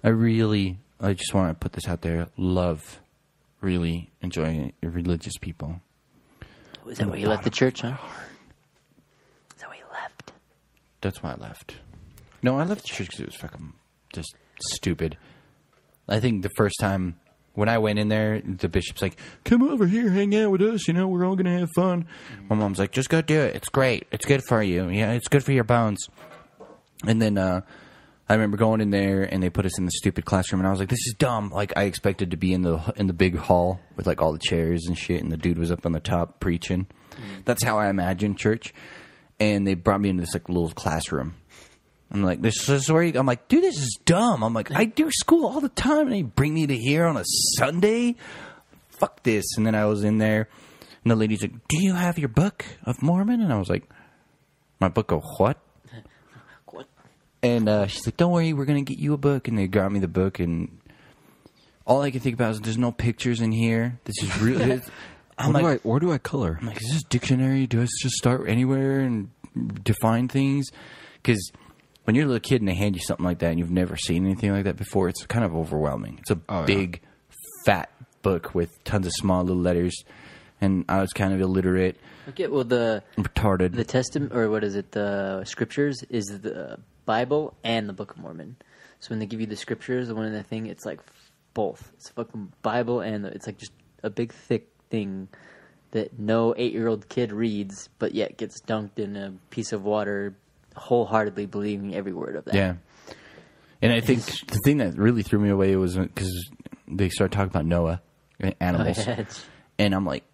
I just want to put this out there. Love really enjoying religious people. Was that why you left the church, huh? Is that why you left? That's why I left. No, I left the church because it was fucking just stupid. I think the first time when I went in there, the bishop's like, come over here, hang out with us, we're all going to have fun. My mom's like, just go do it. It's great. It's good for you. Yeah, it's good for your bones. And then I remember going in there, and they put us in the stupid classroom, and I was like, this is dumb. Like, I expected to be in the big hall with, like, all the chairs and shit, and the dude was up on the top preaching. That's how I imagined church. And they brought me into this, like, little classroom. I'm like, this is where I'm like, dude, this is dumb. I'm like, I do school all the time, and they bring me to here on a Sunday? Fuck this. And then I was in there, and the lady's like, do you have your Book of Mormon? And I was like, my Book of what? What? And she's like, don't worry, we're going to get you a book. And they got me the book, and all I can think about is there's no pictures in here. This is really... Where do I color? I'm like, is this a dictionary? Do I just start anywhere and define things? Because... when you're a little kid and they hand you something like that and you've never seen anything like that before, it's kind of overwhelming. It's a big, fat book with tons of small little letters, and I was kind of illiterate. Okay, well, retarded. The Testament, or what is it, the Scriptures, is the Bible and the Book of Mormon. So when they give you the Scriptures, the one in the thing, it's like both. It's fucking Bible and it's like just a big, thick thing that no 8-year-old kid reads, but yet gets dunked in a piece of water, wholeheartedly believing every word of that. Yeah. And I think the thing that really threw me away was because they started talking about Noah and animals. Oh, yeah. And I'm like,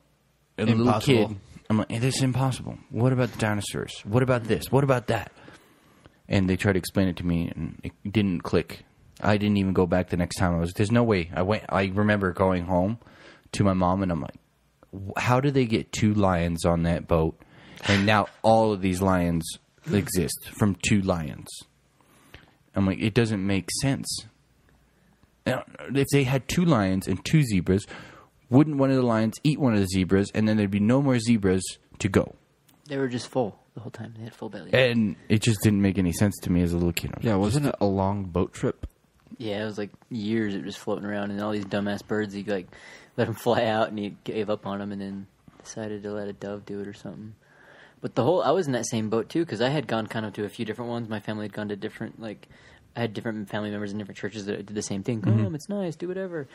a little kid, I'm like, hey, this is impossible. What about the dinosaurs? What about this? What about that? And they tried to explain it to me, and it didn't click. I didn't even go back the next time. There's no way. I remember going home to my mom, and I'm like, how did they get 2 lions on that boat? And now all of these lions exist from 2 lions. I'm like, it doesn't make sense. Now, if they had 2 lions and 2 zebras, wouldn't one of the lions eat one of the zebras, and then there'd be no more zebras to go? They were just full the whole time. They had full belly. And it just didn't make any sense to me as a little kid. Yeah, wasn't it a long boat trip? Yeah, it was like years it was just floating around, and all these dumbass birds, he like let them fly out, and he gave up on them, and then decided to let a dove do it or something. But I was in that same boat too, because I had gone kind of to a few different ones. My family had gone to different, I had different family members in different churches that did the same thing. Come, it's nice, do whatever.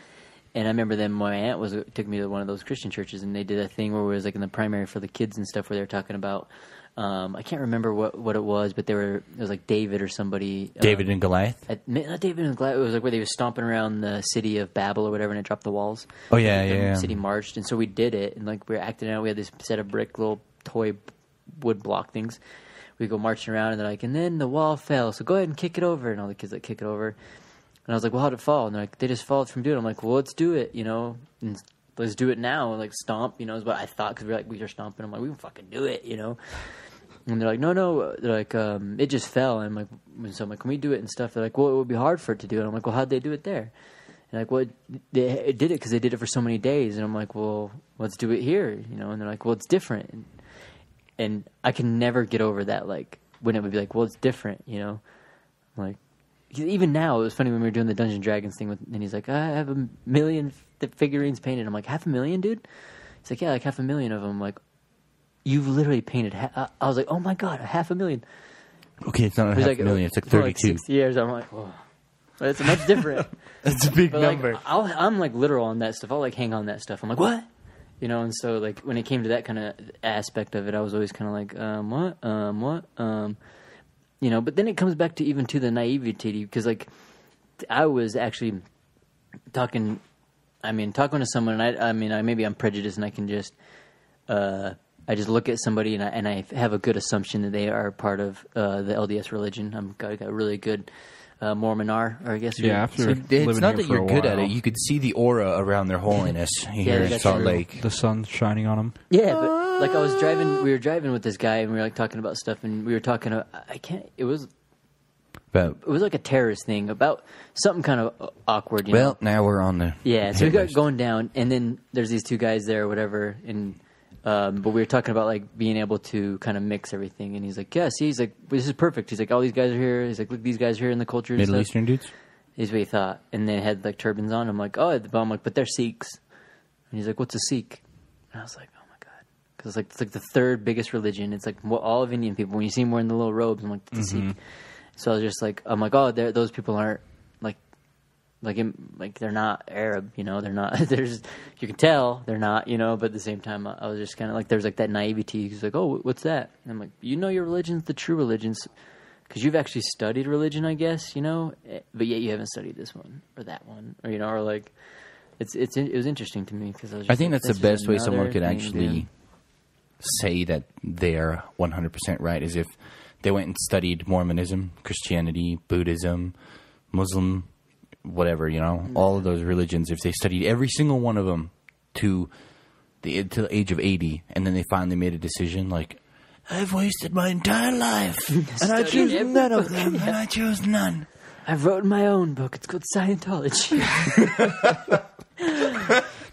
And I remember then my aunt took me to one of those Christian churches, and they did a thing where it was like in the primary for the kids and stuff, where they were talking about, I can't remember what it was, but it was like David or somebody. David and Goliath? Not David and Goliath. It was like where they were stomping around the city of Babel or whatever, and it dropped the walls. Oh, yeah. The city marched, and so we did it, and like we were acting out. We had this set of brick little toy wood block things. We go marching around, and they're like, and then the wall fell, so go ahead and kick it over. And all the kids like kick it over, and I was like, well, how'd it fall? And they're like, they just followed from doing it. I'm like, well, let's do it, and let's do it now. And like stomp, is what I thought, because we were stomping. I'm like, we can fucking do it, And they're like, no. They're like, it just fell. And I'm like, can we do it and stuff? They're like, well, it would be hard for it to do it. And I'm like, well, how'd they do it there? And like, well, they did it because they did it for so many days. And I'm like, well, let's do it here, And they're like, well, it's different. And I can never get over that, like, when it would be like, well, it's different, Like, even now, it was funny when we were doing the Dungeons & Dragons thing, and he's like, I have 1 million figurines painted. I'm like, 500,000, dude? He's like, yeah, like 500,000 of them. I'm like, you've literally painted I was like, oh my God, 500,000. Okay, it's not 500,000, it's like 32. Like 6 years. I'm like, whoa. But it's much different. That's a big number. Like, I'm like literal on that stuff. I'll like hang on that stuff. I'm like, what? And so like when it came to that kind of aspect of it, I was always kind of like, what? But then it comes back to even to the naivety, because like I was actually talking to someone, and maybe I'm prejudiced, and I can just, I just look at somebody and I have a good assumption that they are part of the LDS religion. I got a really good Mormon I guess. Yeah, it's not that you're good at it. You could see the aura around their holiness here in Salt Lake. The sun's shining on them. Yeah, but like we were driving with this guy, and we were like talking about stuff, and we were talking. It was like a terrorist thing about something kind of awkward. Well, now we're on the so we got going down, and then there's these 2 guys there or whatever, and but we were talking about like being able to kind of mix everything, and he's like, yeah, see, he's like, this is perfect. He's like, all these guys are here. He's like, look, these guys are here in the culture. Middle Eastern dudes. is what he thought. And they had like turbans on. I'm like, oh, but I'm like, but they're Sikhs. And he's like, what's a Sikh? And I was like, oh my God. Because it's like the third biggest religion. It's like all of Indian people. When you see them wearing the little robes, I'm like, that's a Sikh. So I was just like, I'm like, oh, those people aren't like they're not Arab, you know, they're not, there's, you can tell they're not, you know, but at the same time, I was just kind of like, there's like that naivety. He's like, oh, what's that? And I'm like, you know, your religion's the true religions because you've actually studied religion, I guess, you know, but yet you haven't studied this one or that one, or, you know, or like, it was interesting to me because I think that's the best way someone could actually say that they're 100% right is if they went and studied Mormonism, Christianity, Buddhism, Muslim, whatever, you know, all of those religions, if they studied every single one of them to the age of 80, and then they finally made a decision like, I've wasted my entire life, and I choose none of them, and I chose none. I've written my own book. It's called Scientology.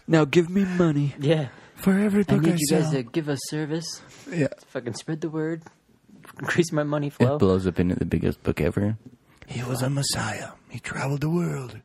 Now give me money. Yeah. For every book I need you sell. guys to give us service. Yeah. To fucking spread the word. Increase my money flow. It blows up into the biggest book ever. He was a messiah. He traveled the world.